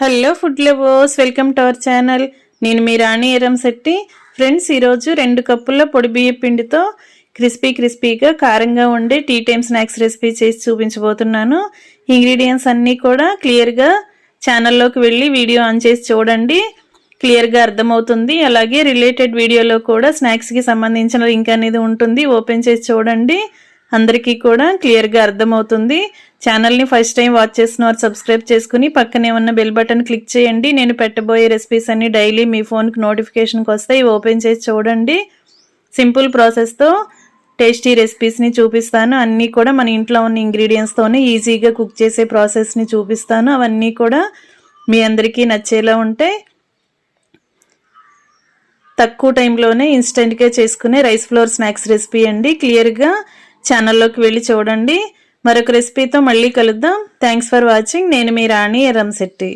Hello food lovers, welcome to our channel. నేను మీ రాణి Eramsetti. Friends, ఈరోజు 2 కప్పుల పొడి బియ్య పిండితో క్రిస్పీగా కారంగా ఉండే టీ టైమ్ స్నాక్స్ రెసిపీ చేసి చూపించబోతున్నాను. ఇంగ్రీడియంట్స్ అన్నీ కూడా క్లియర్గా ఛానల్లోకి వెళ్ళి వీడియో ఆన్ చేసి చూడండి, క్లియర్గా అర్థమవుతుంది. అలాగే రిలేటెడ్ వీడియోలో కూడా స్నాక్స్కి సంబంధించిన లింక్ అనేది ఉంటుంది, ఓపెన్ చేసి చూడండి, అందరికీ కూడా క్లియర్గా అర్థమవుతుంది. ఛానల్ని ఫస్ట్ టైం వాచ్ చేసిన వారు సబ్స్క్రైబ్ చేసుకుని పక్కనే ఉన్న బెల్ బటన్ క్లిక్ చేయండి. నేను పెట్టబోయే రెసిపీస్ అన్ని డైలీ మీ ఫోన్కి నోటిఫికేషన్కి వస్తాయి, ఓపెన్ చేసి చూడండి. సింపుల్ ప్రాసెస్తో టేస్టీ రెసిపీస్ని చూపిస్తాను. అన్నీ కూడా మన ఇంట్లో ఉన్న ఇంగ్రీడియంట్స్తోనే ఈజీగా కుక్ చేసే ప్రాసెస్ని చూపిస్తాను. అవన్నీ కూడా మీ అందరికీ నచ్చేలా ఉంటాయి. తక్కువ టైంలోనే ఇన్స్టెంట్గా చేసుకునే రైస్ ఫ్లోర్ స్నాక్స్ రెసిపీ అండి. క్లియర్గా ఛానల్లోకి వెళ్ళి చూడండి. మరొక రెసిపీతో మళ్ళీ కలుద్దాం. Thanks for watching. నేను మీ రాణి ఎరంశెట్టి.